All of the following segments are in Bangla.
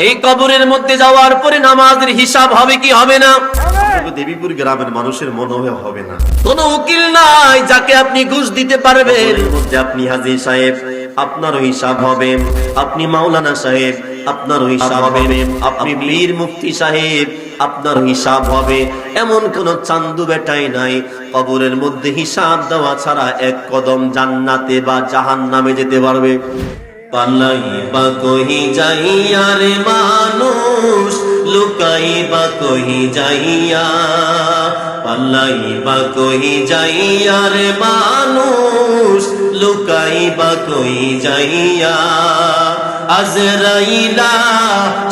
এই কবরের মধ্যে যাওয়ার পরে নামাজের হিসাব হবে কি হবে না? দেবীপুর গ্রামের মানুষের মনে হবে না। কোনো উকিল নাই যাকে আপনি ঘুষ দিতে পারবেন। কবরের মধ্যে আপনি হাজী সাহেব, আপনারও হিসাব হবে। আপনি মাওলানা সাহেব, আপনারও হিসাব হবে। আপনি মীর মুফতি সাহেব, আপনার হিসাব হবে। এমন কোন চান্দু বেটাই নাই কবরের মধ্যে হিসাব দেওয়া ছাড়া এক কদম জান্নাতে বা জাহান্নামে যেতে পারবে। পালাইবা কহি যাইয়া রে মানুষ, লুকাইবা কহি যাইয়া। পালাইবা কহি যাইয়া রে মানুষ, লুকাইবা কহি যাইয়া। আজরাইলা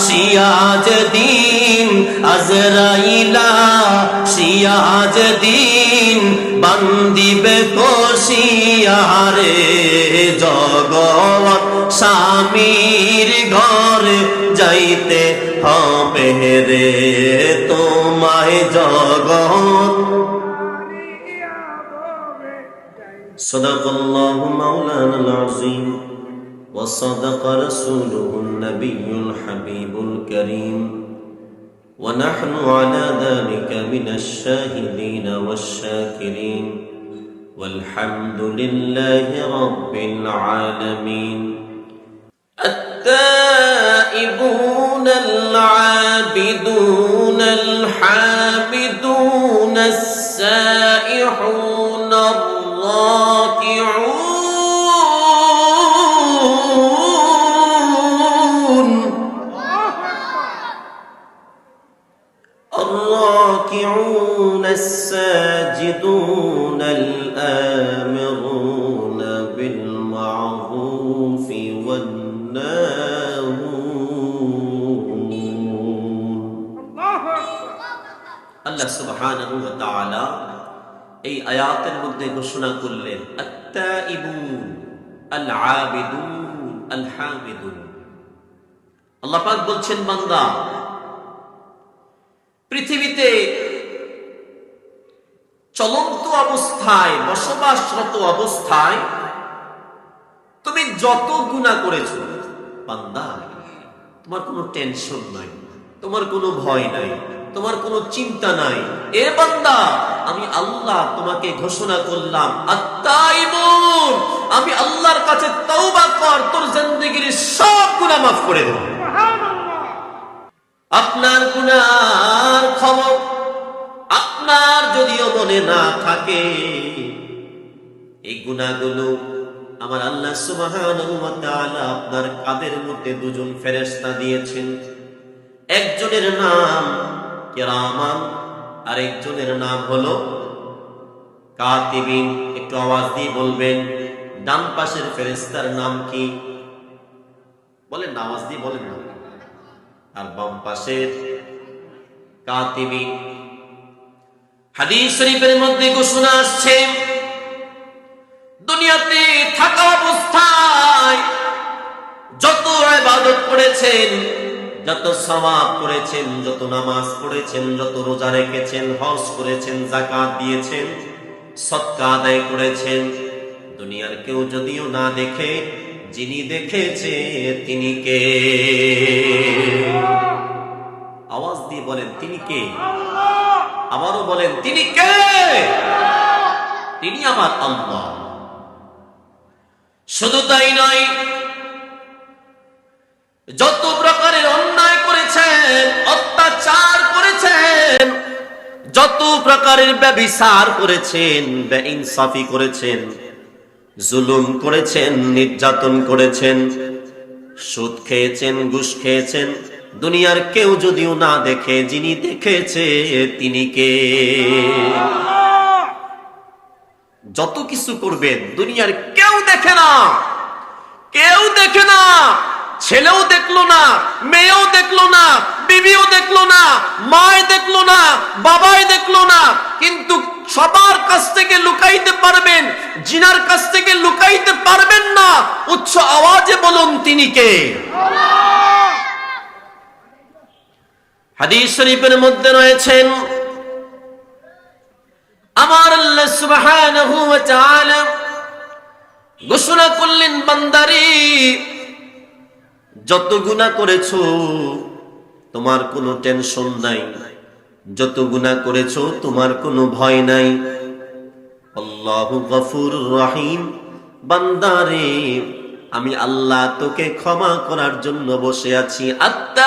সিয়াজ দিন, আজরাইলা সিয়াজ দিন, বান্দিবে কষিয়ারে জগৎ স্বামীর ঘরে যাইতে হবে রে তোমায় জগৎ। সাদাকাল্লাহু মাওলানাল আযীম ওয়া সাদাকা রাসূলুহুন নাবিয়্যুল হাবিবুল কারীম ওয়া নাহনু আলা যালিকা মিনাশ শাহিদিন ওয়াশ শাকিরিন والحمد لله رب العالمين. التائبون العابدون الحامدون السائحون الراكعون الساجدون الآمرون بالمعروف والناهون. আল্লাহ সুবহানাহু ওয়া তাআলা এই আয়াতের মধ্যে ঘোষণা করলেন আত-তাইবুন আল-আবিদুন আল-হামিদুন। আল্লাহ পাক বলছেন, বান্দা, পৃথিবীতে চলন্ত অবস্থায়, বসবাসরত অবস্থায় তুমি যত গুনাহ করেছো বান্দা, তোমার কোনো টেনশন নাই, তোমার কোনো ভয় নাই, তোমার কোনো চিন্তা নাই। এ বান্দা, আমি আল্লাহ তোমাকে ঘোষণা করলাম আত-তাইবুন, আমি আল্লাহর কাছে তওবা কর, তোর জিন্দেগীর সব গুনাহ মাফ করে দেব। আপনার গুনার খবর আপনার যদিও মনে না থাকে, এই গুনাহগুলো আমার আল্লাহ সুবহানাহু ওয়া তাআলা আপনার কাঁধের মধ্যে দুজন ফেরেশতা দিয়েছেন। একজনের নাম কিরামান, আর একজনের নাম হলো কাতিবিন। একটু আওয়াজ দিয়ে বলবেন, ডান পাশের ফেরেশতার নাম কি? বলেন না, আওয়াজ দিয়ে বলেন না। আর বাম পাশের কাতিবিন। হাদিস শরীফের মধ্যে ঘোষণা আসছে, দুনিয়াতে থাকা অবস্থায় যত ইবাদত করেছেন, যত সওয়াব করেছেন, যত নামাজ পড়েছেন, যত রোজা রেখেছেন, হজ করেছেন, যাকাত দিয়েছেন, সদকা আদায় করেছেন, দুনিয়ার কেউ যদিও না দেখে, যিনি দেখেছে তিনি কে? আওয়াজ দিয়ে বলেন, তিনি কে? আবারও বলেন, তিনি কে? তিনি আমার আল্লাহ। শুধু তাই নয়, যত প্রকারের অন্যায় করেছেন, অত্যাচার করেছেন, যত প্রকারের ব্যভিচার করেছেন, বেইনসাফি করেছেন, জুলুম করেছেন, নির্যাতন করেছেন, সুদ খেয়েছেন, ঘুষ খেয়েছেন, দুনিয়ার কেউ যদিও না দেখে, যিনি দেখেছে তিনি কে? যত কিছু করবেন দুনিয়ার কেউ দেখে না, কেউ দেখে না। ছেলেও দেখলো না, মেয়েও দেখলো না, বিবিও দেখলো না, মায় দেখলো না, বাবাই দেখলো না, কিন্তু সবার কাছ থেকে লুকাইতে পারবেন, জিনার কাছ থেকে লুকাইতে পারবেন না। উচ্চ আওয়াজে বলুন, তিনি কে? হাদিস শরীফের মধ্যে রয়েছেন, আমার আল্লাহ সুবহানাহু ওয়া তাআলা ঘোষণা করলেন, বান্দারে, যত গুনাহ করেছো তোমার কোনো টেনশন নাই, যত গুনাহ করেছো তোমার কোনো ভয় নাই। আল্লাহু গফুরুর রহিম, বান্দারে আমি আল্লাহ তোকে ক্ষমা করার জন্য বসে আছি। আত্তাইবুন,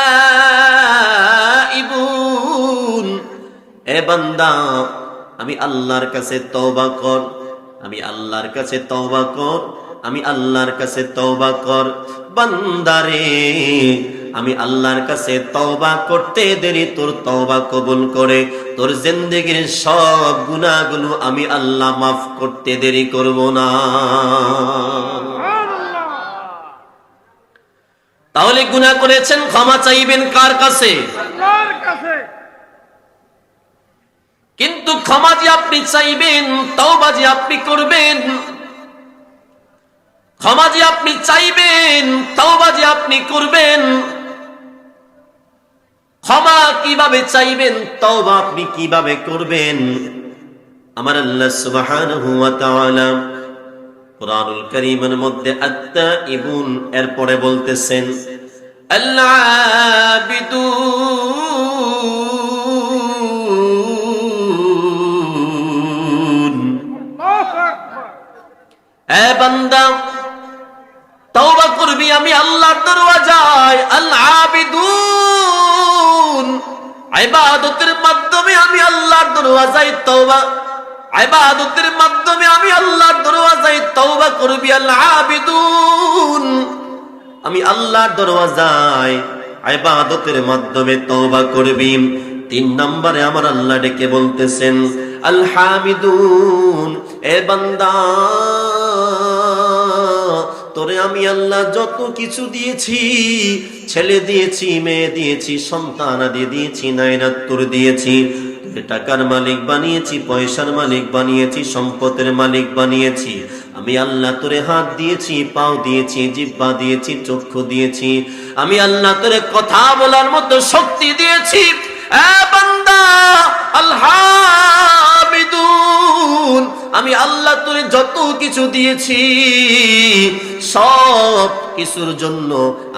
এ বান্দা আমি আল্লাহর কাছে তওবা কর, আমি আল্লাহর কাছে তওবা কর, আমি আল্লাহর কাছে তওবা কর। বান্দারে আমি আল্লাহর কাছে তওবা করতে দেরি তোর তওবা কবুল করে তোর জিন্দেগীর সব গুনাহগুলো আমি আল্লাহ মাফ করতে দেরি করব না। তাহলে গুনাহ করেছেন, ক্ষমা চাইবেন কার কাছে? আল্লাহর কাছে। কিন্তু ক্ষমা যে আপনি চাইবেন, তওবা যে আপনি করবেন, ক্ষমা যে আপনি চাইবেন, তওবা যে আপনি করবেন, ক্ষমা কিভাবে চাইবেন, তওবা আপনি কিভাবে করবেন? আমার আল্লাহ সুবহানাহু ওয়া তাআলা কুরআনুল কারীমের মধ্যে আত্তাইবুন এরপরে বলতেছেন আল-আবিদুন, আল্লাহু আকবার। এ বান্দা তওবা করবি আমি আল্লাহর দরওয়াজায়। আল-আবিদুন, ইবাদতের মাধ্যমে আমি আল্লাহর দরওয়াজায় তওবা, ইবাদতের মাধ্যমে আমি আল্লাহর দরওয়াজায় তওবা করবি। আল-আবিদুন, আমি আল্লাহর দরওয়াজায় ইবাদতের মাধ্যমে তওবা করবি। 3 নম্বরে আমার আল্লাহ ডেকে বলতেছেন আল হামিদুন, এ বান্দা তোরে আমি আল্লাহ যত কিছু দিয়েছি, ছেলে দিয়েছি, মেয়ে দিয়েছি, সন্তান আদি দিয়েছি, নাইরাত্তর দিয়েছি, তোকে টাকার মালিক বানিয়েছি, পয়সার মালিক বানিয়েছি, সম্পদের মালিক বানিয়েছি। আমি আল্লাহ তোরে হাত দিয়েছি, পাও দিয়েছি, জিহ্বা দিয়েছি, চক্ষু দিয়েছি। আমি আল্লাহ তোরে কথা বলার মতো শক্তি দিয়েছি। এ বান্দা আল হামিদুন, আমি আল্লাহ তোরে যত কিছু দিয়েছি সব কিছুর জন্য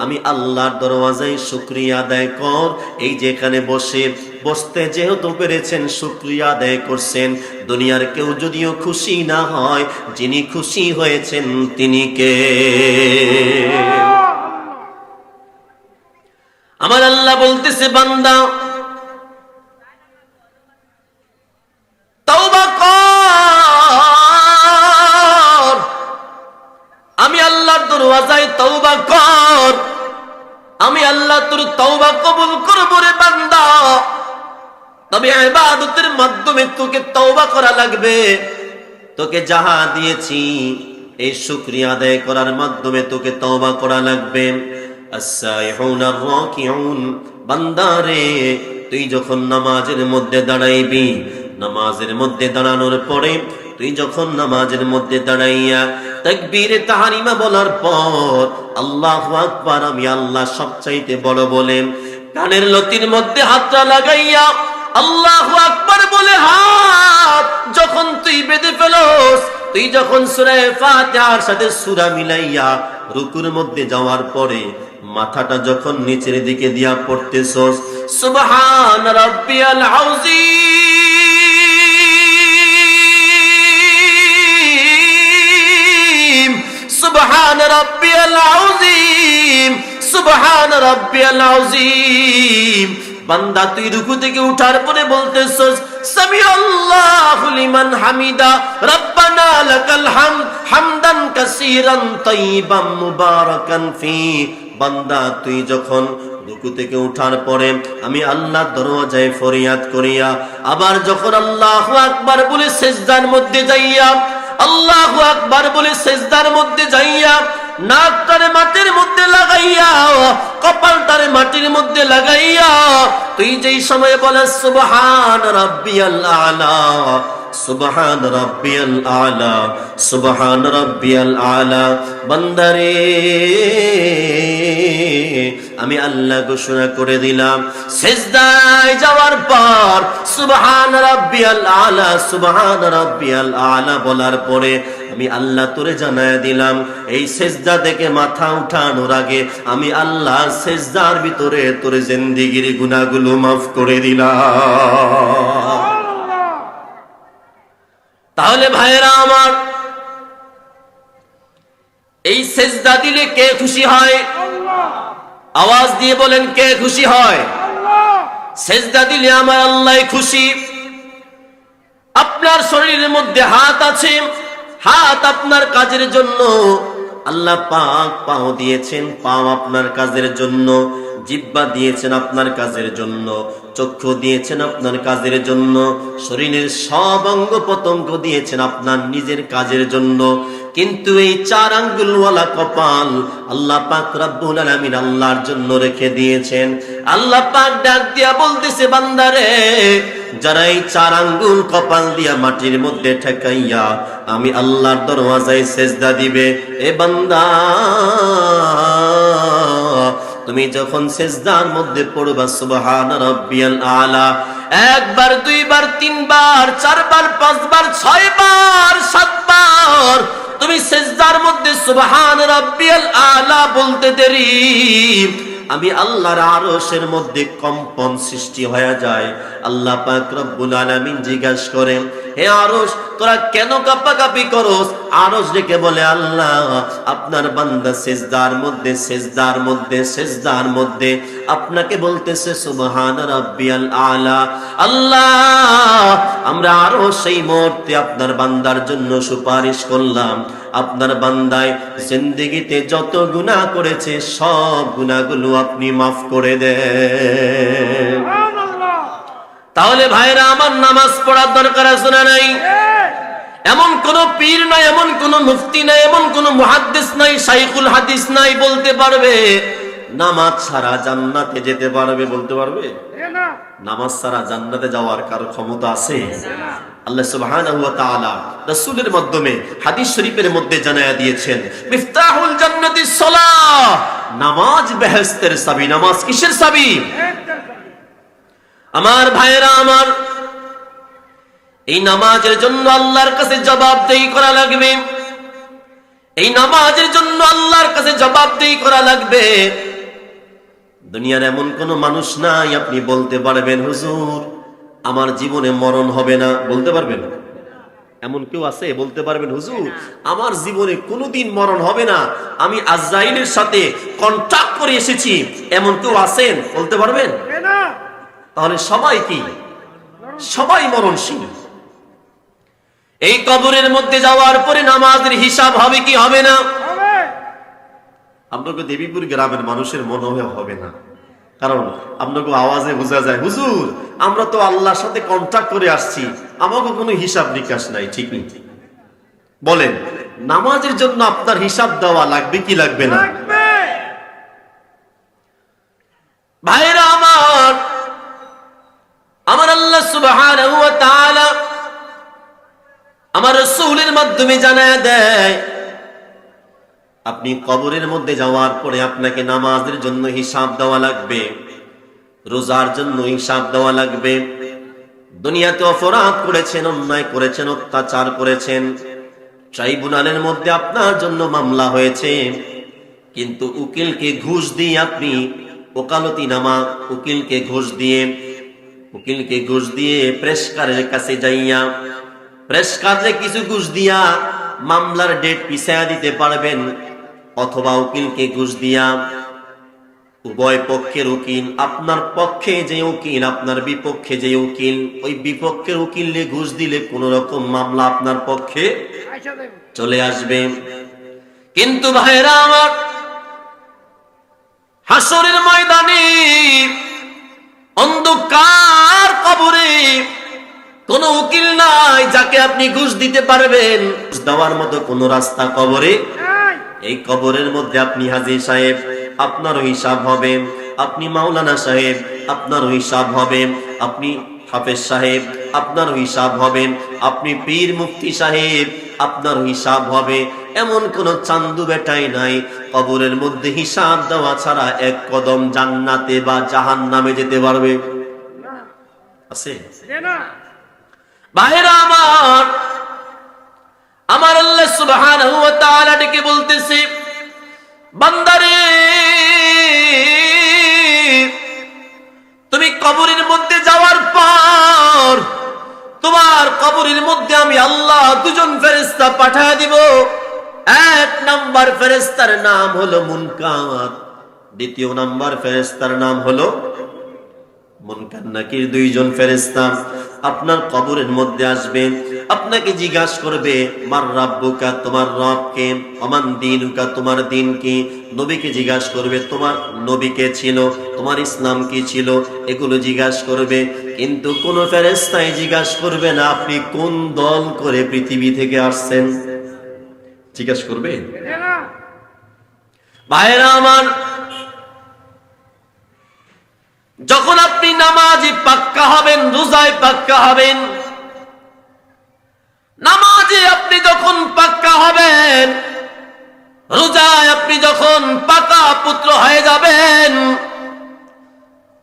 আমি আল্লাহর দরওয়াজায় শুকরিয়া আদায় কর। এই যে এখানে বসতে যেহেতু পেরেছেন শুকরিয়া আদায় করছেন। দুনিয়ার কেউ যদিও খুশি না হয়, যিনি খুশি হয়েছেন তিনি কে? আমার আল্লাহ বলতেছে বান্দা তওবা কর, আমি আল্লাহর দরওয়াজায় তওবা কর, আমি আল্লাহ তোর তওবা কবুল করব রে বান্দা। তবে ইবাদতের মাধ্যমে তোকে তওবা করা লাগবে। তোকে যাহা দিয়েছি এই শুকরিয়া আদায় করার মাধ্যমে তোকে তওবা করা লাগবে। আস-সাইহুন আর-রাকিউন, বান্দারে তুই যখন নামাজের মধ্যে দাঁড়াইবি, নামাজের মধ্যে দাঁড়ানোর পরে তুই যখন নামাজের মধ্যে দাঁড়াইয়া তাকবীরে তাহরিমা বলার পর আল্লাহু আকবার, আমি আল্লাহ সবচাইতে বড় বলেন কানের লতির মধ্যে হাতটা লাগাইয়া আল্লাহু আকবার বলে হাত যখন তুই বেঁধে ফেলোস, তুই যখন সূরা ফাতিহার সাথে সূরা মিলাইয়া রুকুর মধ্যে যাওয়ার পরে মাথাটা যখন নিচের দিকে দিয়া পড়তেছস, সুবহান রাব্বিয়াল আযীম, সুবহান রাব্বিয়াল আযীম, সুবহান রাব্বিয়াল আযীম। বান্দা তুই রুকু থেকে উঠার পরে বলতেছস সামিআল্লাহু লিমান হামিদা, রব্বানা লাকাল হামদ, হামদান কাসীরান তাইয়িবান মুবারাকান ফি। বান্দা তুই যখন রুকু থেকে উঠার পরে আমি আল্লাহর দরওয়াজায় ফরিয়াদ করিয়া আবার যখন আল্লাহু আকবার বলে সিজদার মধ্যে যাইয়া, আল্লাহু আকবার বলে সিজদার মধ্যে যাইয়া নাকটারে মাটির মধ্যে লাগাইয়া, কপালটারে মাটির মধ্যে লাগাইয়া তুই যেই সময় বলেস সুবহান রাব্বিয়াল আলা, সুবহান রাব্বিয়াল আলা, সুবহান রাব্বিয়াল আলা, বান্দারে আমি আল্লাহ ঘোষণা করে দিলাম, সিজদায় যাওয়ার পর সুবহান রাব্বিয়াল আলা, সুবহান রাব্বিয়াল আলা বলার পরে আমি আল্লাহ তোরে জানায় দিলাম, এই সিজদা থেকে মাথা উঠানোর আগে আমি আল্লাহ সিজদার ভিতরে তোর জিন্দেগীর গুনাহগুলো মাফ করে দিলাম। তাহলে ভাইরা আমার, এই সিজদা দিলে কে খুশি হয়? আওয়াজ দিয়ে বলেন, কে খুশি হয়? সিজদা দিলে আমার আল্লাহ খুশি। আপনার শরীরের মধ্যে হাত আছে, হাত আপনার কাজের জন্য। আল্লাহ পাক পাও দিয়েছেন, পাও আপনার কাজের জন্য। জিহ্বা দিয়েছেন আপনার কাজের জন্য, চক্ষু দিয়েছেন আপনার কাজের জন্য, শরীরের সব অঙ্গ প্রত্যঙ্গ দিয়েছেন আপনার নিজের কাজের জন্য। কিন্তু এই 4 আঙ্গুলওয়ালা কপাল আল্লাহ পাক রব্বুল আলামিন আল্লাহর জন্য রেখে দিয়েছেন। আল্লাহ পাক ডাক দিয়া বলতেছে, বান্দারে, যারা এই 4 আঙ্গুল কপাল দিয়া মাটির মধ্যে ঠেকাইয়া আমি আল্লাহর দরওয়াজায় সিজদা দিবে, এ বান্দা, তুমি যখন সিজদার মধ্যে পড়বা সুবহান রাব্বিয়াল আলা, 1 বার 2 বার 3 বার 4 বার 5 বার 6 বার 7 বার তুমি সিজদার মধ্যে সুবহান রাব্বিয়াল আলা বলতে দেরি, আমি আল্লাহর আরশের মধ্যে কম্পন সৃষ্টি হয়ে যায়। আল্লাহ পাক রব্বুল আলামিন জিজ্ঞাসা করেন, হে আরশ, তোরা কেন কাঁপাকাঁপি করস? আরশ ডেকে বলে, আল্লাহ, আপনার বান্দা সিজদার মধ্যে সিজদার মধ্যে সিজদার মধ্যে আপনাকে বলতেছে সুবহান রাব্বিয়াল আলা। আল্লাহ, আমরা আরো সেই মুহূর্তে আপনার বান্দার জন্য সুপারিশ করলাম, আপনার বান্দায় জিন্দেগিতে যত গুনাহ করেছে সব গুনাহগুলো আপনি মাফ করে দেন। তাহলে ভাইরা আমার, নামাজ পড়ার দরকার আছে না নাই? এমন কোন পীর নাই, এমন কোন মুফতি নাই, এমন কোন মুহাদ্দিস নাই, শাইখুল হাদিস নাই বলতে পারবে নামাজ ছাড়া জান্নাতে যেতে পারবে? বলতে পারবে? নামাজ ছাড়া জান্নাতে যাওয়ার কারো ক্ষমতা আছে? আল্লাহ সুবহানাহু ওয়া তাআলা রাসূলের মাধ্যমে হাদিস শরীফের মধ্যে জানায়া দিয়েছেন, মিফতাহুল জান্নাতিস সালাহ, নামাজ বেহেশতের চাবি। নামাজ কিসের চাবি? আমার ভাইরা আমার, এই নামাজের জন্য আল্লাহর কাছে জবাবদেহি করা লাগবে। এই নামাজের জন্য আল্লাহর কাছে জবাবদেহি করা লাগবে। দুনিয়ার এমন কোন মানুষ নাই আপনি বলতে পারবেন, হুজুর, আমার জীবনে মরণ হবে না? বলতে পারবেন? এমন কেউ আছে বলতে পারবেন, হুজুর, আমার জীবনে কোনোদিন মরণ হবে না, আমি আজরাইলের সাথে কন্ট্যাক্ট করে এসেছি? এমন কেউ আছেন? বলতে পারবেন? তাহলে সবাই কি? সবাই মরণশীল। এই কবরের মধ্যে যাওয়ার পরে নামাজের হিসাব হবে কি হবে না? আপনাকে দেবীপুর গ্রামের মানুষের মনে হবে না, কারণ আপনাকে আওয়াজে বোঝা যায়, হুজুর, আমরা তো আল্লাহর সাথে কন্ট্যাক্ট করে আসছি, আমাকে কোনো হিসাব নিকাশ নাই। ঠিক নেই? বলেন, নামাজের জন্য আপনার হিসাব দেওয়া লাগবে কি লাগবে না? ভাইরা আমার, আমার আল্লাহ সুবহানাহু ওয়া তাআলা আমার রাসূলের মাধ্যমে জানায় দেয়, আপনি কবরের মধ্যে যাওয়ার পরে আপনাকে নামাজের জন্য হিসাব দেওয়া লাগবে, রোজার জন্য হিসাব দেওয়া লাগবে। দুনিয়াতে অপরাধ করেছেন, অন্যায় করেছেন, অত্যাচার করেছেন, ট্রাইব্যুনালের মধ্যে আপনার জন্য মামলা হয়েছে, কিন্তু উকিলকে ঘুষ দিয়ে আপনি ওকালতি নামা, উকিলকে ঘুষ দিয়ে প্রেসকারের কাছে যাইয়া প্রেসকারে কিছু ঘুষ দিয়া মামলার ডেট পিছায়া দিতে পারবেন, অথবা উকিলকে ঘুষ দিয়া উভয় পক্ষের উকিল, আপনার পক্ষে যে উকিল, আপনার বিপক্ষে যে উকিল, ওই বিপক্ষের উকিলে ঘুষ দিলে কোন রকম মামলা আপনার পক্ষে চলে আসবে। কিন্তু ভাইরা আমার, হাসরের ময়দানে অন্ধকার কবরে কোন উকিল নাই যাকে আপনি ঘুষ দিতে পারবেন। ঘুষ দেওয়ার মতো কোন রাস্তা কবরে? এই কবরের মধ্যে আপনি হাজী সাহেব, আপনারও হিসাব হবে, আপনি মাওলানা সাহেব, আপনারও হিসাব হবে, আপনি হাফেজ সাহেব, আপনারও হিসাব হবে, আপনি পীর মুফতি সাহেব, আপনারও হিসাব হবে। এমন কোন চান্দু বেটাই নাই কবরের মধ্যে হিসাব দেওয়া ছাড়া এক কদম জান্নাতে বা জাহান্নামে যেতে পারবে? আছে? না ভাইরা আমার আল্লাহ সুবহানাহু ওয়া তাআলা ডেকে বলতেছে, বান্দারে তুমি কবরের মধ্যে যাওয়ার পর তোমার কবরের মধ্যে আমি আল্লাহ দুজন ফেরেশতা পাঠিয়ে দিব। এক নাম্বার ফেরেশতার নাম হলো মুনকার, দ্বিতীয় নাম্বার ফেরেশতার নাম হলো মুনকার নাকির। দুইজন ফেরেশতা আপনার কবরের মধ্যে আসবে, আপনাকে জিজ্ঞাসা করবে মার রাব্বুকা, তোমার রব কে, ওমান দীনুকা, তোমার দিন কি। নবীকে জিজ্ঞাসা করবে তোমার নবী কে ছিল, তোমার ইসলাম কি ছিল, এগুলো জিজ্ঞাসা করবে। কিন্তু কোন ফেরেশতাই জিজ্ঞাসা করবে না আপনি কোন দল করে পৃথিবী থেকে আসছেন। জিজ্ঞাসা করবে? না ভাইরা আমার, যখন আপনি নামাজি পাক্কা হবেন, রোজায় পাক্কা হবেন, নামাজে আপনি যখন পাক্কা হবেন, রোজায় আপনি যখন পাকা পুত্র হয়ে যাবেন,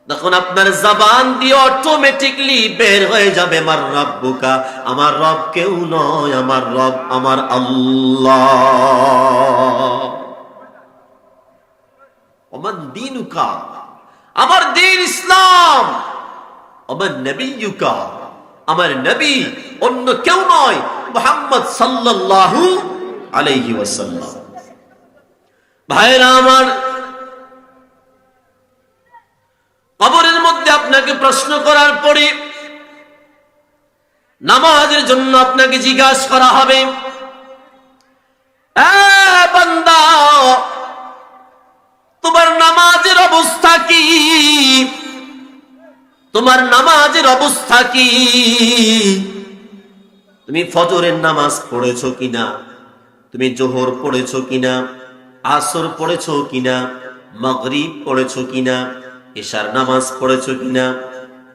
তখন আপনার জবান দিয়ে অটোমেটিকলি বের হয়ে যাবে মার রাব্বুকা, আমার রব কেউ নয়, আমার রব আমার আল্লাহ। ওমান দীনুকা, আমার দিন ইসলাম। আমার নবিয়ুকা, আমার নবী অন্য কেউ নয়, মুহাম্মদ সাল্লাল্লাহু আলাইহি ওয়াসাল্লাম। ভাইরা আমার, কবরের মধ্যে আপনাকে প্রশ্ন করার পরে নামাজের জন্য আপনাকে জিজ্ঞাসা করা হবে, এ বান্দা তোমার নামাজের অবস্থা কি, তোমার নামাজের অবস্থা কি? তুমি ফজরের নামাজ পড়েছো কিনা, তুমি জোহর পড়েছো কিনা, আসর পড়েছো কিনা, মাগরিব পড়েছো কিনা, ইশার নামাজ পড়েছো কিনা?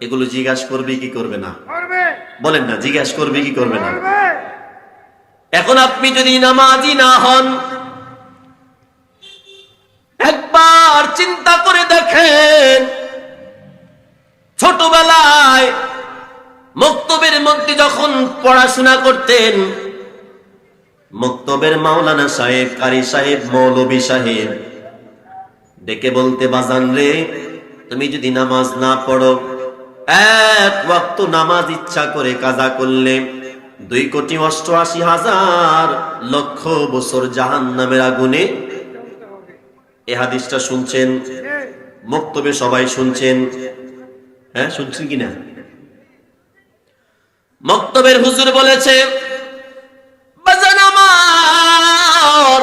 এগুলো জিজ্ঞাসা করবে কি করবে না? করবে বলেন না, জিজ্ঞাসা করবে কি করবে না? করবে এখন আপনি যদি নামাজি না হন, একবার চিন্তা করে দেখেন, ছোটবেলায় মক্তবের মধ্যে যখন পড়াশোনা করতেন, মক্তবের মাওলানা সাহেব, কারি সাহেব, মৌলভী সাহেব ডেকে বলতে, বাজান রে তুমি যদি নামাজ না পড়ো, এক ওয়াক্ত নামাজ ইচ্ছা করে কাজা করলে 2,88,000,00,000 বছর জাহান্নামের আগুনে। এই হাদিসটা শুনছেন? মক্তবে সবাই শুনছেন? হ্যাঁ, শুনছেন কিনা? মক্তবের হুজুর বলেছে, বাজান আমার,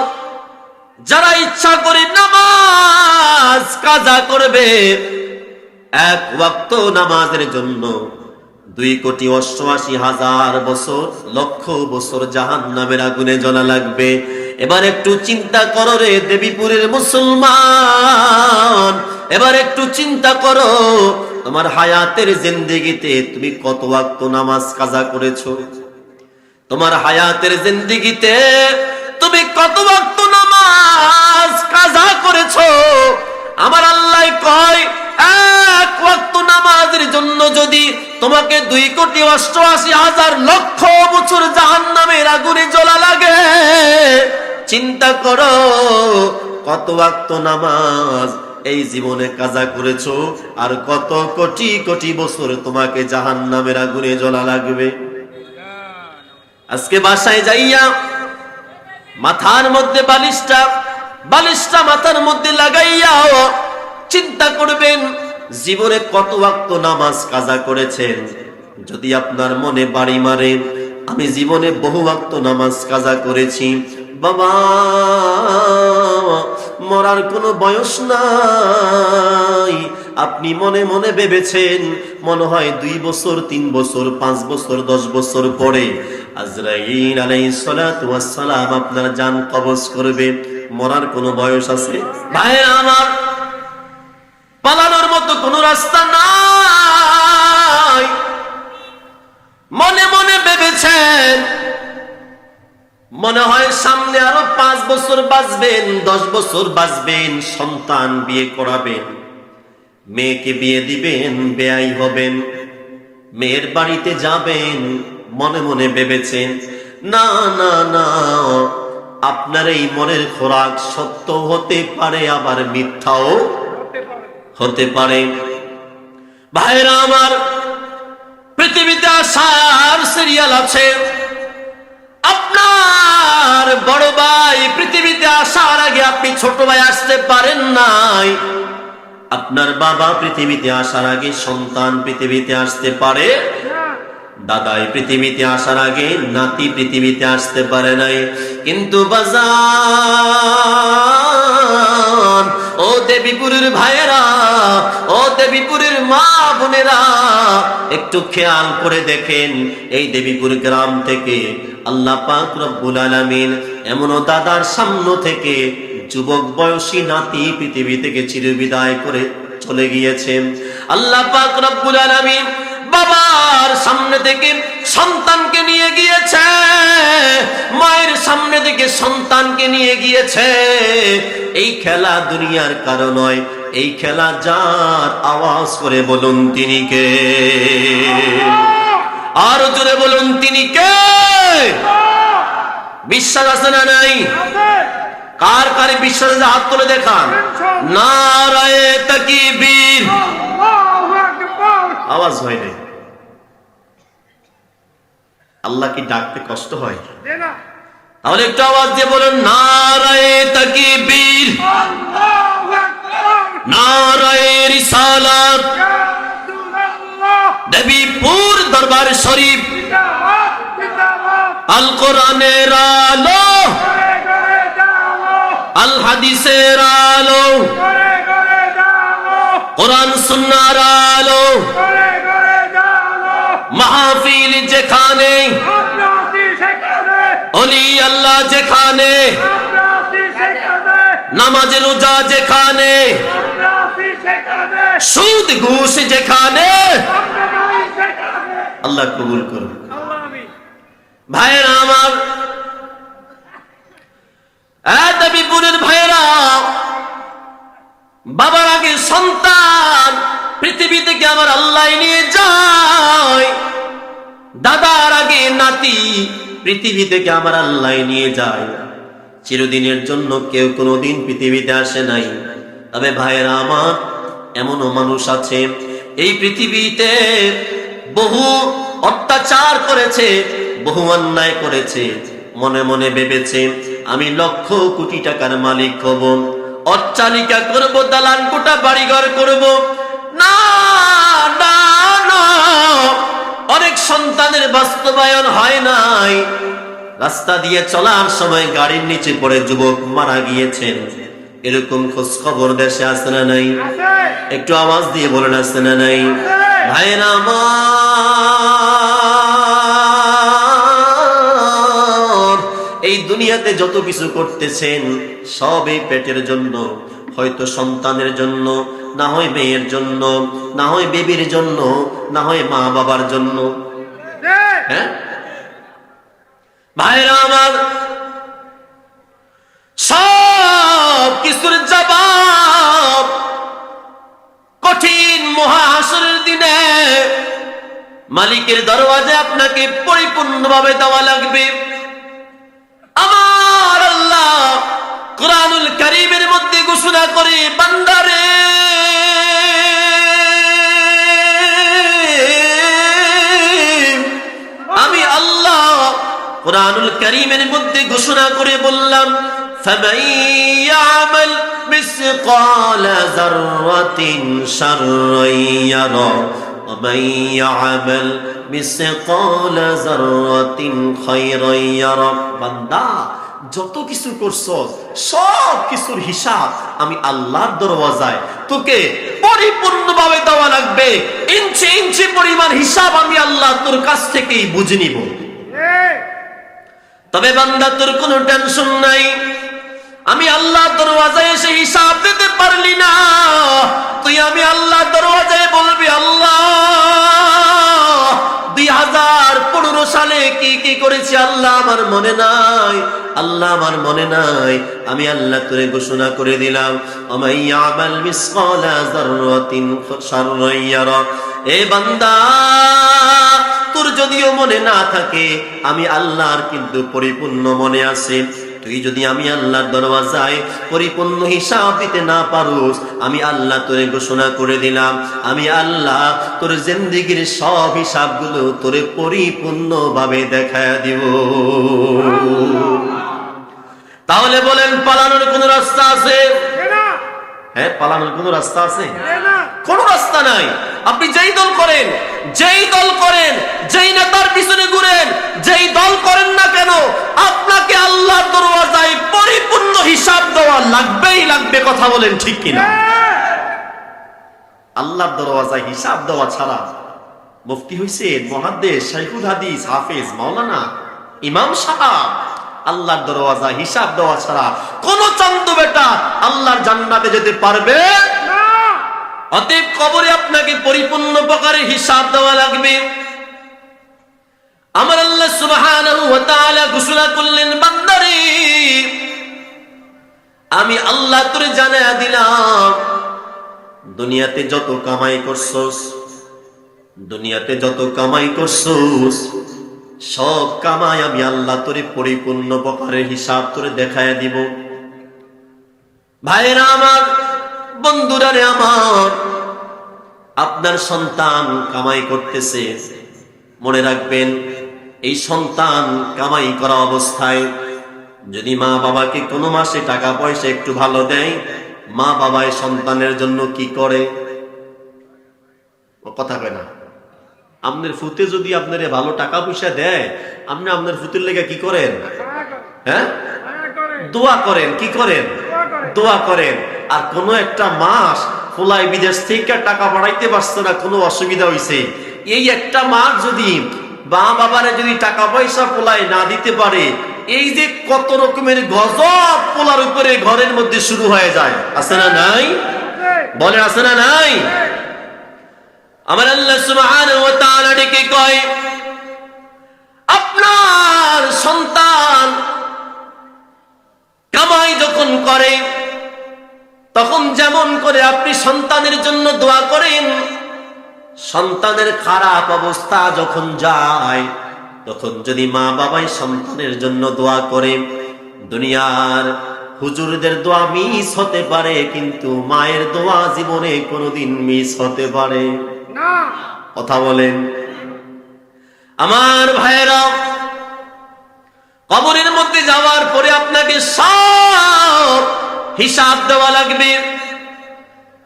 যারা ইচ্ছা করে নামাজ কাজা করবে, এক ওয়াক্ত নামাজের জন্য 2,88,000,00,000 বছর, লক্ষ বছর জাহান্নামের আগুনে জ্বলা লাগবে। এবার একটু চিন্তা করো রে দেবীপুরের মুসলমান, এবার একটু চিন্তা করো, তোমার হায়াতের জিন্দেগিতে তুমি কত ওয়াক্ত নামাজ কাজা করেছো? তোমার হায়াতের জিন্দেগিতে তুমি কত ওয়াক্ত নামাজ কাজা করেছো? আমার আল্লাহ কয়, এক ওয়াক্ত নামাজের জন্য যদি তোমাকে 2,88,000,00,000 বছর জাহান্নামের আগুনে জ্বলা লাগে, চিন্তা করো কত ওয়াক্ত নামাজ এই জীবনে কাজা করেছো, আর কত কোটি কোটি বছর তোমাকে জাহান্নামের আগুনে জ্বলা লাগবে। আজকে বাসায় যাইয়া মাথার মধ্যে বালিশটা মাথার মধ্যে লাগাইয়া চিন্তা করবেন জীবনে কত ওয়াক্ত নামাজ কাজা করেছেন। যদি আপনার মনে বাড়ি মারে, আমি জীবনে বহু ওয়াক্ত নামাজ কাজা করেছি, বাবা মরার কোনো বয়স নাই, আপনি মনে মনে ভেবেছেন মনে হয় 2 বছর, 3 বছর, 5 বছর, 10 বছর পরে আজরাইল আলাইহিস সালাতু ওয়াস সালাম আপনার জান কবজ করবে। মরার কোনো বয়স আছে? ভাইরা আমার, পালানোর মতো কোনো রাস্তা নাই। মনে মনে ভেবেছেন মনে হয় সামনে আরো 5 বছর বাঁচবেন, 10 বছর বাঁচবেন, সন্তান বিয়ে করাবেন, মেয়েকে বিয়ে দিবেন, বেয়াই হবেন, মেয়ের বাড়িতে যাবেন, মনে মনে ভেবেছেন না না না, আপনার এই মনের খোরাক সত্য হতে পারে, আবার মিথ্যাও হতে পারে। ভাইরা আমার, পৃথিবীতে আসার সিরিয়াল আছে। আপনার বড় ভাই পৃথিবীতে আসার আগে আপনি ছোট ভাই আসতে পারেন নাই। আপনার বাবা পৃথিবীতে আসার আগে সন্তান পৃথিবীতে আসতে পারে, দাদাই পৃথিবীতে আসার আগে নাতি পৃথিবীতে আসতে পারে নাই। কিন্তু বাজান, ও দেবীপুরের ভাইয়েরা, ও দেবীপুরের মা বোনেরা, একটু খেয়াল করে দেখেন, এই দেবীপুর গ্রাম থেকে আল্লাহ পাক রব্বুল আলামিন এমনও দাদার সামনে থেকে যুবক বয়সী নাতি পৃথিবী থেকে চিরবিদায় করে চলে গিয়েছেন। আল্লাহ পাক রব্বুল আলামিন বাবার সামনে থেকে সন্তানকে নিয়ে গিয়েছে, মায়ের সামনে থেকে সন্তানকে নিয়ে গিয়েছে। এই খেলা দুনিয়ার কারো নয়, এই খেলা যার, আওয়াজ করে বলুন তিনি কে? আর জোরে বলুন তিনি কে? বিশ্বাস আছে না নাই? কার কার বিশ্বাস আছে? হাত তুলে দেখান। নারায়ে তাকবীর। আওয়াজ হয় নাই। আল্লাহ কি ডাকতে কষ্ট হয়? তাহলে একটু আওয়াজ দিয়ে বলুন নারায়ে তাকবীর, নারায়ে রিসালাত। দেবীপুর দরবার শরীফ, আল কোরআনের আলো, আল হাদিসের আলো, কোরআন সুন্নাহর আলো, মাহফিল যেখানে, ওলি আল্লাহ যেখানে, নামাজ রোজা যেখানে, সুদ ঘুষ যেখানে, আল্লাহ কবুল করুন। ভাইয়েরা আমার, দেবীপুরের ভাইয়েরা, বাবার আগে সন্তান পৃথিবী থেকে আমার আল্লাহ নিয়ে যায়, দাদার আগে নাতি পৃথিবী থেকে আমার আল্লাহ নিয়ে যায়। চিরদিনের জন্য কেউ কোনোদিন পৃথিবীতে আসে নাই। তবে ভাইয়েরা আমার, এমনও মানুষ আছে এই পৃথিবীতে বহু অত্যাচার করেছে, বহু অন্যায় করেছে, মনে মনে ভেবেছে আমি লক্ষ কোটি টাকার মালিক হব, অট্টালিকা করব, দালান কোঠা বাড়িঘর করব। না না না, অনেক সন্তানের বাস্তবায়ন হয় নাই। রাস্তা দিয়ে চলার সময় গাড়ির নিচে পড়ে যুবক মারা গিয়েছেন, এরকম খোঁজ খবর দেশে আছে না নাই? একটু আওয়াজ দিয়ে বলেন আছে না নাই? ভাইরা আমার, এই দুনিয়াতে যত কিছু করতেছেন সবই পেটের জন্য, হয়তো সন্তানের জন্য, না হয় মেয়ের জন্য, না হয় বেবির জন্য, না হয় মা বাবার জন্য। হ্যাঁ ভাইরা আমার, সব কিছুর জবাব কঠিন মহাহাসরের দিনে মালিকের দরওয়াজে আপনাকে পরিপূর্ণভাবে দেওয়া লাগবে। আমার আল্লাহ কুরআনুল কারীমের মধ্যে ঘোষণা করে, বান্দারে আমি আল্লাহ কুরআনুল কারীমের মধ্যে ঘোষণা করে বললাম, ফামান ইয়ামাল মিসকালা যাররাতিন শাররান ইয়ারা ওয়া মান ইয়ামাল মিসকালা যাররাতিন খায়রান ইয়ারা। বান্দা, যত কিছু করছো সব কিছুর হিসাব আমি আল্লাহর দরওয়াজায় তোকে পরিপূর্ণভাবে দেওয়া লাগবে। ইঞ্চি ইঞ্চি পরিমাণ হিসাব আমি আল্লাহ তোর কাছ থেকেই বুঝে নিব। তবে বান্দা, তোর কোনো টেনশন নাই, আমি আল্লাহ দরওয়াজায় এসে হিসাব দিতে পারলি না, তুই আমি আল্লাহ দরওয়াজায় বলবি, আল্লাহ 2015 সালে কি কি করেছি আল্লাহ আমার মনে নাই, আল্লাহ আমার মনে নাই। আমি আল্লাহ তোরে ঘোষণা করে দিলাম, আমাইয়ামাল মিসকালা যাররাতিন শাররান ইয়ারা। এ বান্দা, তোর যদিও মনে না থাকে, আমি আল্লাহর কিন্তু পরিপূর্ণ মনে আছে। তুই যদি আমি আল্লাহর দরওয়াজায় পরিপূর্ণ হিসাব দিতে না পারোস, আমি আল্লাহ তোরে ঘোষণা করে দিলাম, আমি আল্লাহ তোর জিন্দেগীর সব হিসাবগুলো তোরে পরিপূর্ণ ভাবে দেখায় দিব। তাহলে বলেন, পালানোর কোন রাস্তা আছে? না হ্যাঁ, পালানোর কোনো রাস্তা আছে? না কোন রাস্তা নাই। আপনি যেই দল করেন, যেই নেতার পিছনে ঘুরেন, যেই দল করেন না কেন, আপনাকে আল্লাহর দরওয়াজায় পরিপূর্ণ হিসাব দেওয়া লাগবেই লাগবে। কথা বলেন ঠিক কিনা? আল্লাহর দরওয়াজায় হিসাব দেওয়া ছাড়া মুফতি হইছেন, মুহাদ্দিস, শাইখুল হাদিস, হাফেজ, মাওলানা, ইমাম সাহেব, আল্লাহর দরওয়াজায় হিসাব দেওয়া ছাড়া কোন চান্দু বেটা আল্লাহর জান্নাতে যেতে পারবে? না অতএব কবরে আপনাকে পরিপূর্ণ প্রকারের হিসাব দেওয়া লাগবে। আমার আল্লাহ সুবহানাহু ওয়া তাআলা ঘোষণা করলেন, বান্দারে আমি আল্লাহ তোরে জানায়া দিলাম, দুনিয়াতে যত কামাই করছস, সব কামাই আমি আল্লাহ তোরে পরিপূর্ণ প্রকারের হিসাব তোরে দেখায় দিব। ভাইরা আমার, বন্ধুরা রে আমার, আপনার সন্তান কামাই করতেছে, মনে রাখবেন, এই সন্তান কামাই করা অবস্থায় যদি মা বাবাকে কোনো মাসে টাকা পয়সা একটু ভালো দেয়, মা বাবায় সন্তানের জন্য কি করে? ও কথা কয় না। আপনার ফুতে যদি আপনার ভালো টাকা পয়সা দেয়, আপনি আপনার ফুতের লেগে কি করেন? হ্যাঁ, দোয়া করেন। কি করেন? দোয়া করেন। আর কোনো একটা মাস ফুলাই বিদেশ থেকে টাকা পাঠাইতে পারছে না, কোনো অসুবিধা হইছে, এই একটা মাস যদি মা বাবারে যদি টাকা পয়সা পোলাই না দিতে পারে, এই যে কত রকমের গজব পোলার উপরে ঘরের মধ্যে শুরু হয়ে যায়, আছে না নাই? বলেন, আছে না নাই? আমার আল্লাহ সুবহানাহু ওয়া তাআলা ডেকে কয়, আপনার সন্তান কামাই যখন করে, তখন যেমন করে আপনি সন্তানের জন্য দোয়া করেন, সন্তানের খারাপ অবস্থা যখন যায়, তখন যদি মা বাবাই সন্তানের জন্য দোয়া করে, দুনিয়ার হুজুরদের দোয়া মিস হতে পারে, কিন্তু মায়ের দোয়া জীবনে কোনোদিন মিস হতে পারে না কথা বলেন। আমার ভাইয়েরা, কবরের মধ্যে যাওয়ার পরে আপনাকে সব হিসাব দেওয়া লাগবে।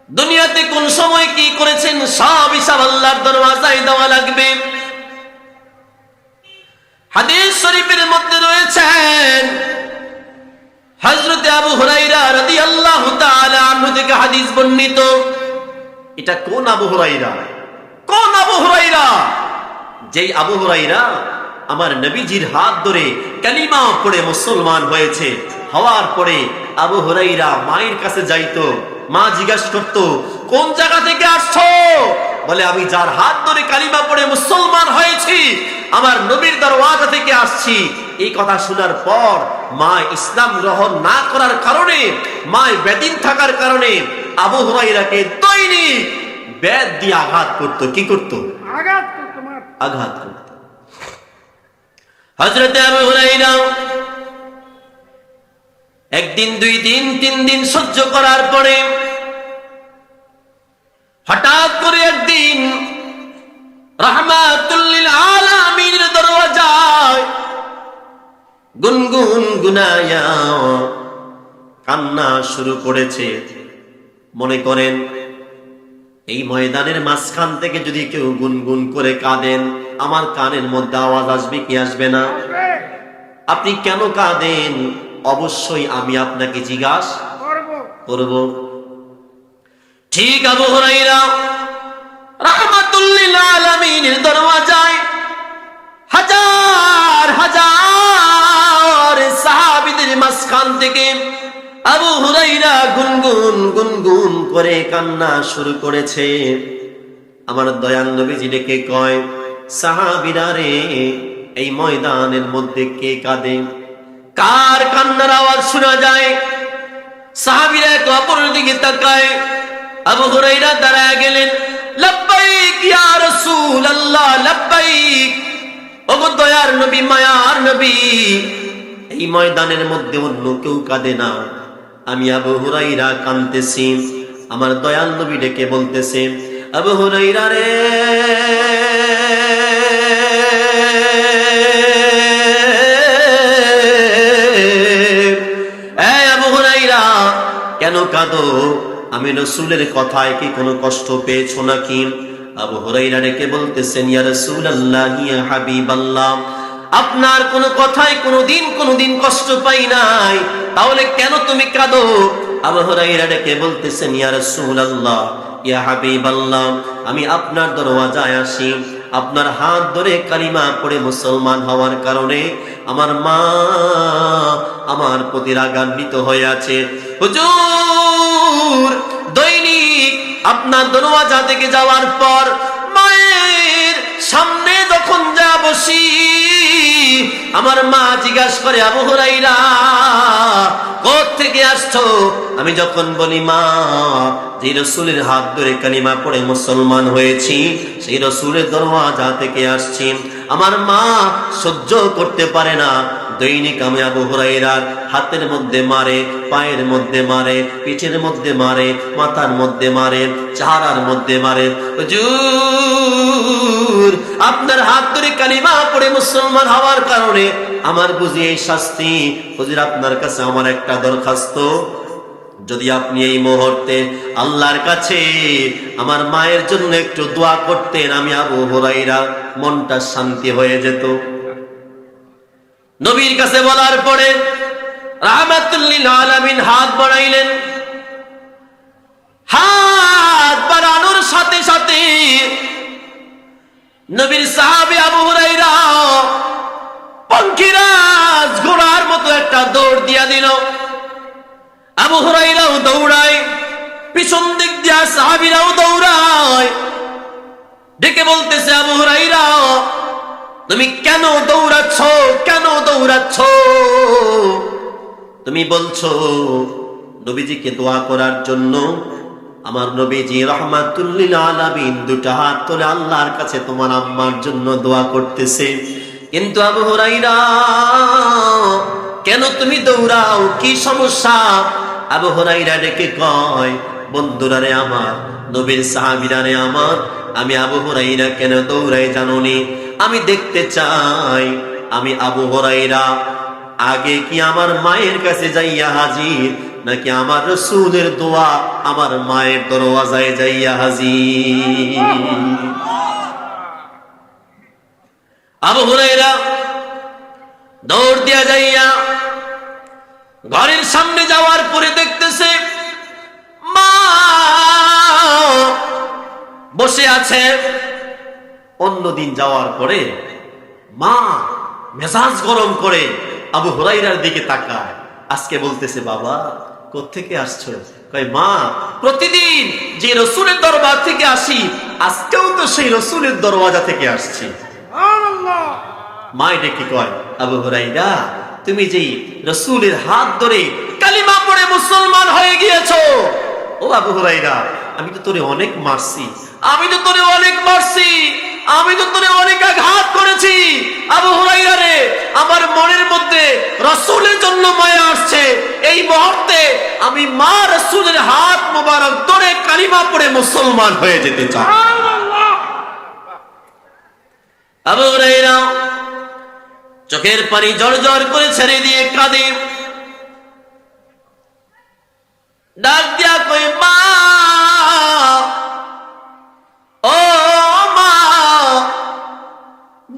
দুনিয়াতে কোন সময় কি করেছেন, সব হিসাব আল্লাহর দরওয়াজায় দেওয়া লাগবে। হাদিস শরীফের মধ্যে রয়েছেন, হযরত আবু হুরায়রা রাদিয়াল্লাহু তাআলা আনহু থেকে হাদিস বর্ণিত। এটা কোন আবু হুরায়রা? কোন আবু হুরায়রা? যেই আবু হুরায়রা আমার নবীজির হাত ধরে কালিমা পড়ে মুসলমান হয়েছে, হওয়ার পরে আবু হুরায়রা মায়ের কাছে যাইতো, মা জিজ্ঞাসা করতো, কোন জায়গা থেকে আসছো? বলে, আমি যার হাত ধরে কালিমা পড়ে মুসলমান হয়েছি, আমার নবীর দরওয়াজা থেকে আসছি। এই কথা শোনার পর মা ইসলাম গ্রহণ না করার কারণে, মায় বেদিন থাকার কারণে আবু হুরায়রাকে দৈনিক বেদ দিয়ে আঘাত করত। কি করত? আঘাত তোমার আঘাত করত। হযরত আবু হুরায়রা একদিন, 2 দিন, 3 দিন সহ্য করার পরে হঠাৎ করে একদিন রাহমাতুল লিল আলামিনের দরওয়াজায় গুনগুন গুনায়া কান্না শুরু করেছে। মনে করেন, এই ময়দানের মাঝখান থেকে যদি কেউ গুনগুন করে কাঁদেন, আমার কানের মধ্যে আওয়াজ আসবে কি আসবে না? আপনি কেন কাঁদেন? অবশ্যই আমি আপনাকে জিজ্ঞাসা করব। ঠিক আবু হুরায়রা রাহমাতুল লিল আলামিনের দরওয়াজায় হাজার হাজার সাহাবীদের মাঝখান থেকে আবু হুরায়রা গুনগুন গুনগুন করে কান্না শুরু করেছে। আমার দয়াল নবীজি ডেকে কয়, সাহাবীরা রে, এই ময়দানের মধ্যে কে কাঁদে? কার কান্নার আওয়াজ শোনা যায়? সাহাবীরা এক অপরের দিকে তাকায়। আবু হুরায়রা দাঁড়ায় গেলেন। লাব্বাইক ইয়া রাসূলুল্লাহ, লাব্বাইক। ওগো দয়ার নবী, মায়ার নবী। এই ময়দানের মধ্যে অন্য কেউ কাঁদে না, আমি আবু হুরায়রা কাঁদতেছি। আমার দয়াল নবী ডেকে বলতেছে, আবু হুরায়রা রে, এই আবু হুরায়রা, কেন কাঁদো? আমি রাসূলের কথায় কি কোনো কষ্ট পেয়েছো নাকি? আবু হুরায়রা ডেকে বলতেছেন, ইয়া রাসূলুল্লাহ, ইয়া হাবিবাল্লাহ, আপনার কোন কথায় কোনদিন কষ্ট পাই নাই, তাহলে কেন তুমি কাঁদো? আবু হুরায়রা ডেকে বলতেছেন, ইয়া রাসূলুল্লাহ, ইয়া হাবিবাল্লাহ, আমি আপনার দরওয়াজায় আসি, আপনার হাত ধরে কালিমা পড়ে মুসলমান হওয়ার কারণে আমার মা আমার প্রতি রাগান্বিত হয়ে আছে। হুজুর, দৈনিক আপনার দরওয়াজা থেকে যাওয়ার পর মায়ের সামনে যখন যা বসি, আমার মা জিজ্ঞাসা করে, আবু হুরায়রা কোত্থেকে আসছো? আমি যখন বলি, মা, যে রাসূলের হাত ধরে কালিমা পড়ে মুসলমান হয়েছি, সেই রাসূলের দরওয়াজা থেকে আসছি, আমার মা সহ্য করতে পারে না। দৈনিক আমি আবু হুরায়রার হাতের মধ্যে মারে, পায়ের মধ্যে মারে, পিঠের মধ্যে মারে, মাথার মধ্যে মারে, চেহারার মধ্যে মারে। হুজুর, আপনার হাত ধরে কালিমা পড়ে মুসলমান হওয়ার কারণে আমার বুঝি এই শাস্তি। হুজুর, আপনার কাছে আমার একটা দরখাস্ত, যদি আপনি এই মুহূর্তে আল্লাহর কাছে আমার মায়ের জন্য একটু দোয়া করতেন, আমি আবু হুরায়রা মনটা শান্তি হয়ে যেত। নবীর কাছে বলার পরে রাহমাতুল লিল আলামিন হাত বাড়াইলেন। হাত বাড়ানোর সাথে সাথে নবীর সাহাবী আবু হুরায়রা পঙ্খিরাজ ঘোড়ার মতো একটা দৌড় দিয়া দিল। আবু হুরায়রাও দৌড়ায়, পিছন দিক দিয়া সাহাবীরাও দৌড়ায়। ডেকে বলতেছে, আবু হুরায়রা, তুমি কেন দৌড়াচ্ছ? কেন দৌড়াচ্ছ? তুমি বলছো নবীজিকে দোয়া করার জন্য। আমার নবীজি রাহমাতুল লিল আলামিন দুটো হাত তুলে আল্লাহর কাছে তোমার আম্মার জন্য দোয়া করতেছে, কিন্তু আবু হুরায়রা, কেন তুমি দৌড়াও? কি সমস্যা? আবু হুরায়রা ডেকে কয়, বন্ধুরা রে আমার, নবীর সাহাবীরা রে আমার, আমি আবু হুরায়রা কেন দৌড়াই জানোনি? আমি দেখতে চাই আমি আবু হুরায়রা আগে কি আমার মায়ের কাছে যাইয়া হাজির, নাকি আমার রাসূলের দোয়া আমার মায়ের দরওয়াজায় যাইয়া হাজির। আবু হুরায়রা দৌড় দিয়া যাইয়া ঘরের সামনে যাওয়ার পরে দেখতেছে মা বসে আছে। অন্যদিন যাওয়ার পরে মা মেজাজ গরম করে আবু হুরায়রার দিকে তাকায়, আজকে বলতেছে, বাবা কোত্থেকে আসছো? কয়, মা, প্রতিদিন যে রাসূলের দরবার থেকে আসি, আজকেও তো সেই রাসূলের দরওয়াজা থেকে আসছি। সুবহানাল্লাহ। মা ডেকে কয়, আবু হুরায়রা, তুমি যেই রাসূলের হাত ধরে কালিমা পড়ে মুসলমান হয়ে গিয়েছো, ও আবু হুরায়রা, আমি তো তোরে অনেক মারছি, আমি তো তোরে অনেক মারছি, আমি তো তোরে অনেক আঘাত করেছি। আবু হুরায়রা রে, আমার মনের মধ্যে রাসূলের জন্য মায়া আসছে। এই মুহূর্তে আমি মা রাসূলের হাত মোবারক ধরে কালিমা পড়ে মুসলমান হয়ে যেতে চাই। সুবহানাল্লাহ। আবু হুরায়রা চোখের পানি জড়জড় করে ছেড়ে দিয়ে কাঁদে। ডাক দিয়া কই, মা, ও মা,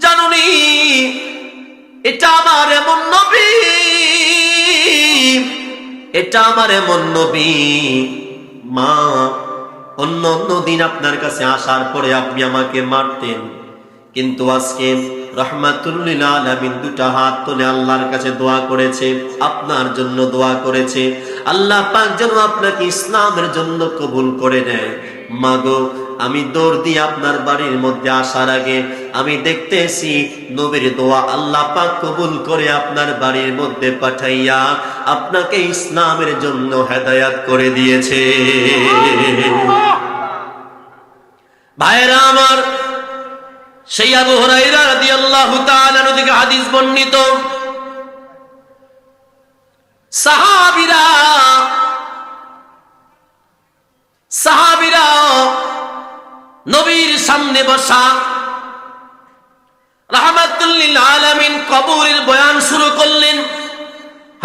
জানুনি এটা আমার এমন নবী, এটা আমার এমন নবী। মা, অন্য অন্য দিন আপনার কাছে আসার পরে আপনি আমাকে মারতেন, কিন্তু আজকে রাহমাতুল লিল আলামিন দুটো হাত তুলে আল্লাহর কাছে দোয়া করেছে, আপনার জন্য দোয়া করেছে, আল্লাহ পাক যেন আপনাকে ইসলামের জন্য কবুল করে নেয়। মাগো, আমি দৌড় দিয়ে আপনার বাড়ির মধ্যে আসার আগে আমি দেখতেছি নবীর দোয়া আল্লাহ পাক কবুল করে আপনার বাড়ির মধ্যে পাঠাইয়া আপনাকে ইসলামের জন্য হেদায়াত করে দিয়েছে। ভাইরা আমার, সেই আবু হুরায়রা রাদিয়াল্লাহু তাআলা থেকে হাদিস বর্ণিত, সাহাবীরা নবীর সামনে বসা, রাহমাতুল লিল আলামিন কবরের বয়ান শুরু করলেন,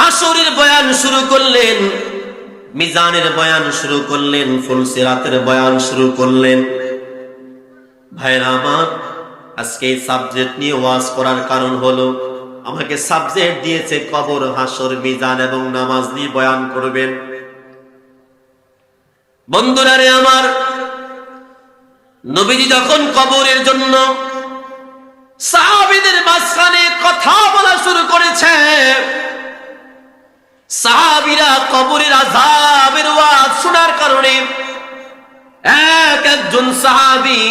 হাসরের বয়ান শুরু করলেন, মিজানের বয়ান শুরু করলেন, ফুলসিরাতের বয়ান শুরু করলেন। ভাইরা আমার, আজকে এই সাবজেক্ট নিয়ে ওয়াজ করার কারণ হলো, আমাকে সাবজেক্ট দিয়েছে কবর, হাসর, মিজান এবং নামাজ নিয়ে বয়ান করবেন। বন্ধুরা রে আমার, নবীজি যখন কবরের জন্য সাহাবীদের মাঝখানে কথা বলা শুরু করেছে, সাহাবীরা কবরের আযাবের ওয়াজ শোনার কারণে একজন সাহাবী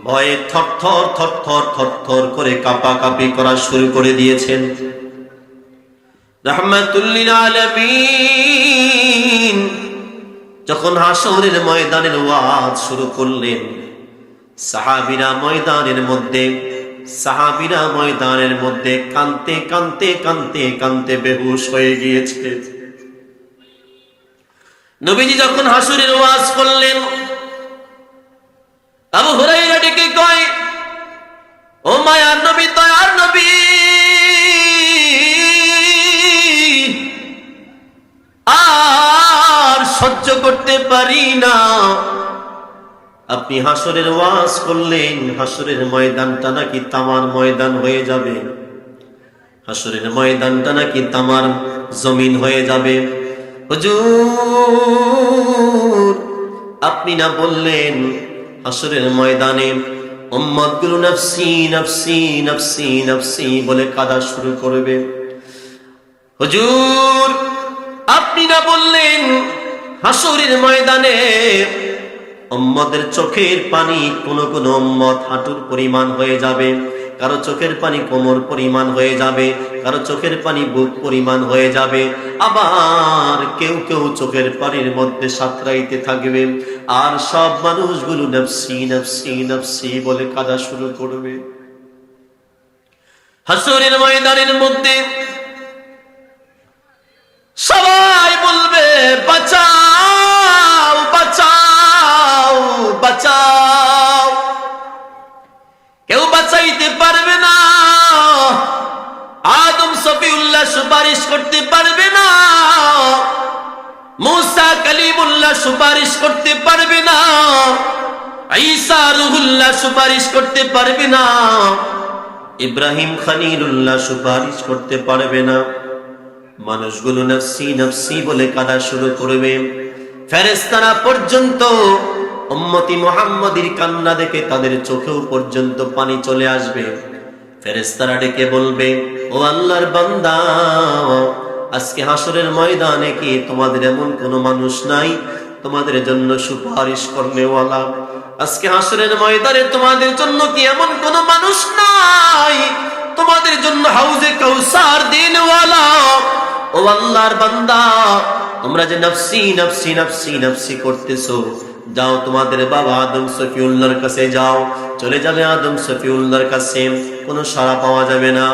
ভয়ে থরথর থরথর থরথর করে কাঁপাকাঁপি করা শুরু করে দিয়েছেন। রাহমাতুল লিল আলামিন যখন হাসরের ময়দানের ওয়াজ শুরু করলেন, সাহাবীরা ময়দানের মধ্যে কাঁদতে কাঁদতে কাঁদতে কাঁদতে বেহুশ হয়ে গিয়েছে। নবীজি যখন হাসরের ওয়াজ করলেন, আবু হুরায়রা ডেকে কয়, ও মায়ার নবী, দয়ার নবী, আর সহ্য করতে পারি না। আপনি হাসরের ওয়াজ করলেন, হাসরের ময়দানটা নাকি তামার ময়দান হয়ে যাবে, হাসরের ময়দানটা নাকি তামার জমিন হয়ে যাবে। হুজুর, আপনি না বললেন হাসরের ময়দানে উম্মতগুলো নফসি নফসি নফসি নফসি বলে কাঁদা শুরু করবে। হুজুর, আপনি না বললেন হাসরের ময়দানে উম্মতের চোখের পানি কোন কোন উম্মত হাঁটুর পরিমাণ হয়ে যাবে, কারো চোখের পানি কোমর পরিমাণ হয়ে যাবে, কারো চোখের পানি বুক পরিমাণ হয়ে যাবে, আবার কেউ কেউ চোখের পানির মধ্যে সাঁতরাইতে থাকবে, আর সব মানুষগুলো নফসি নফসি নফসি বলে কাঁদা শুরু করবে। হাসরের ময়দানের মধ্যে সবাই বলবে, বাঁচাও বাঁচাও বাঁচাও। কেউ বাঁচাইতে পারবে না। আদম সফিউল্লাহ সুপারিশ করতে পারবে না, মুসা কালিমুল্লাহ সুপারিশ করতে পারবে না, ঈসা রুহুল্লাহ সুপারিশ করতে পারবে না, ইব্রাহিম খলিলুল্লাহ সুপারিশ করতে পারবে না। মানুষগুলো নফসি নফসি বলে কাঁদা শুরু করবে। ফেরেশতারা পর্যন্ত উম্মতি মুহাম্মাদীর কান্না দেখে তাদের চোখেও পর্যন্ত পানি চলে আসবে। ফেরেশতারা ডেকে বলবে, ও আল্লাহর বান্দা, আজকে হাসরের ময়দানে কি তোমাদের এমন কোন মানুষ নাই তোমাদের জন্য সুপারিশ করনেওয়ালা? আজকে হাসরের ময়দানে তোমাদের জন্য কি এমন কোন মানুষ নাই তোমাদের জন্য হাউজে কাউসার দেনওয়ালা? ও আল্লাহর বান্দা, তোমরা যে নফসি নফসি নফসি নফসি করতেছো, যাও তোমাদের বাবা আদম সফিউল্লাহর কাছে যাও। চলে যাবে আদম সফিউল্লাহর কাছে, কোনো সাড়া পাওয়া যাবে না।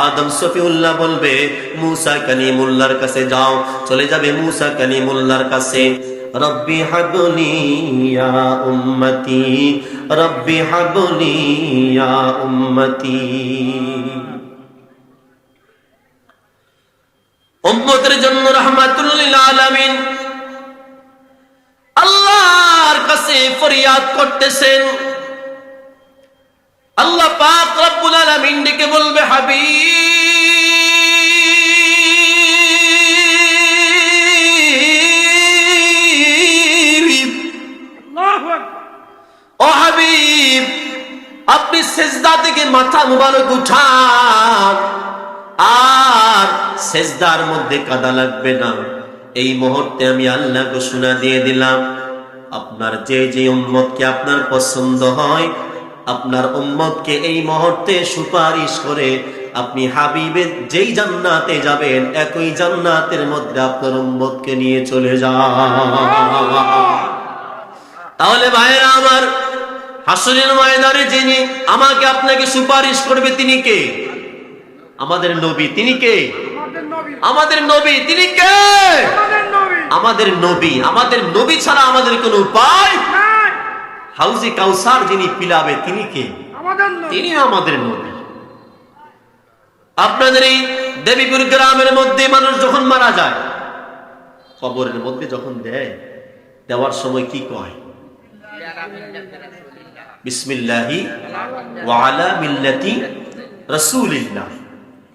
আদম সফিউল্লাহ বলবে মুসা কালিমুল্লাহর কাছে যাও। চলে যাবে মুসা কালিমুল্লাহর কাছে। রব্বি হাবলি ইয়া উম্মতি, রব্বি হাবলি ইয়া উম্মতি। উম্মতের জন্য রাহমাতুল লিল আলামিন আল্লাহর কাছে ফরিয়াদ করতেছেন। আল্লাহ পাক রব্বুল আলামিন ডেকে বলবে, হাবিব, আল্লাহু আকবার, ও হাবিব, আপনি সিজদা থেকে মাথা মুবারক উঠান, আর সিজদার মধ্যে কাদা লাগবে না। এই মুহূর্তে আমি আল্লাহ ঘোষণা দিয়ে দিলাম, আপনার যে যে উম্মতকে আপনার পছন্দ হয়, আপনার উম্মতকে এই মুহূর্তে সুপারিশ করে আপনি হাবিবের যেই জান্নাতে যাবেন, একই জান্নাতের মধ্যে আপনার উম্মতকে নিয়ে চলে যান। তাহলে ভাইয়েরা আমার, হাসরের ময়দানে যিনি আমাকে আপনাকে সুপারিশ করবে তিনি কে? আমাদের নবী। তিনি কে? আমাদের নবী। আমাদের নবী। তিনি কে? আমাদের নবী। আমাদের নবী। আমাদের নবী ছাড়া আমাদের কোনো উপায়? নাই। হাউজে কাউসার যিনি পিলাবে তিনি কে? আমাদের নবী। তিনি আমাদের নবী। আপনাদের এই দেবীপুর গ্রামের মধ্যে মানুষ যখন মারা যায়, কবরের মধ্যে যখন দেওয়ার সময় কি কয়? বিসমিল্লাহি ওয়া আলা মিল্লাতি রাসূলিল্লাহ।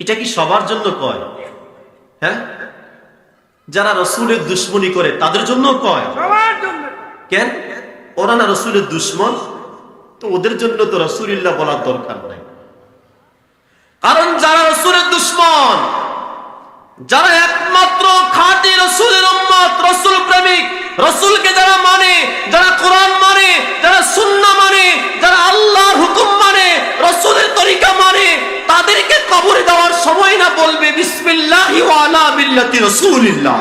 এটা কি সবার জন্য কয়? হ্যাঁ, যারা রাসূলের দুশমনি করে তাদের জন্য কয়। সবার জন্য। কেন? ওরা না রাসূলের দুশমন, তো ওদের জন্য তো রাসূলুল্লাহ বলার দরকার নাই। কারণ যারা রাসূলের দুশমন, যারা একমাত্র খাঁটি রাসূলের উম্মত, রাসূল প্রেমিক, রাসূলকে যারা মানে, যারা কোরআন মানে, যারা সুন্নাহ মানে, যারা আল্লাহর হুকুম মানে, রাসূলের তরিকা মানে, তাদেরকে কবরে দেওয়ার সময় না বলবে বিসমিল্লাহি ওয়া আলা মিল্লাতি রাসূলিল্লাহ।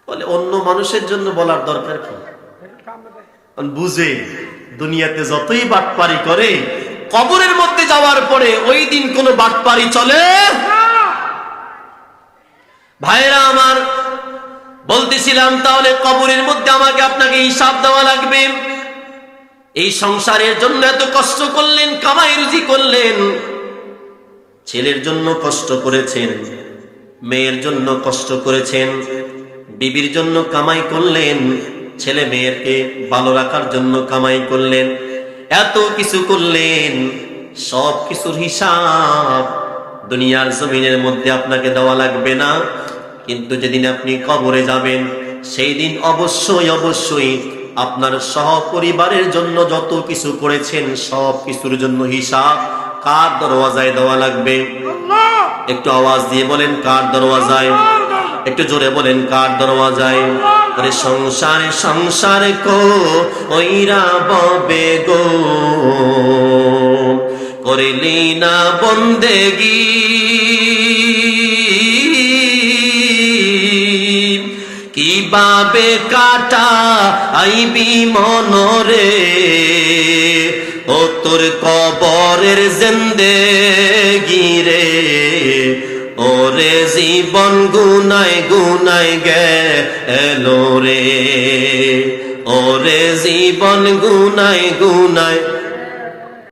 বলে অন্য মানুষের জন্য বলার দরকার কি? বুঝে দুনিয়াতে যতই বাটপারি করে, কবরের মধ্যে যাওয়ার পরে ওই দিন কোনো বাটপারি চলে? ভাইরা আমার, বলতেছিলাম তাহলে কবরের মধ্যে আমাকে আপনাকে হিসাব দেওয়া লাগবে। এই সংসারের জন্য এত কষ্ট করলেন, কামাই রুজি করলেন, ছেলের জন্য কষ্ট করেছেন, মেয়ের জন্য কষ্ট করেছেন, বিবির জন্য কামাই করলেন, ছেলে মেয়েরকে ভালো রাখার জন্য কামাই করলেন, এত কিছু করলেন, সব কিছুর হিসাব দুনিয়ার জমিনের মধ্যে আপনাকে দেওয়া লাগবে না। কিন্তু যেদিন আপনি কবরে যাবেন, সেই দিন অবশ্যই অবশ্যই আপনার সহপরিবারের জন্য যত কিছু করেছেন সব কিছুর জন্য হিসাব কার দরওয়াজায় দেওয়া লাগবে? আল্লাহ। একটু আওয়াজ দিয়ে বলেন, কার দরওয়াজায়? একটু জোরে বলেন, কার দরওয়াজায়? আরে সংসারে সংসারে কো ওইরা ববে গো, করিলি না বন্দেগি, কিভাবে কাটা আইবি মনরে, ও তোর কবরের জিন্দেগি রে, ওরে জীবন গুনাই গুনাই গেলো রে, ওরে জীবন গুনাই গুনাই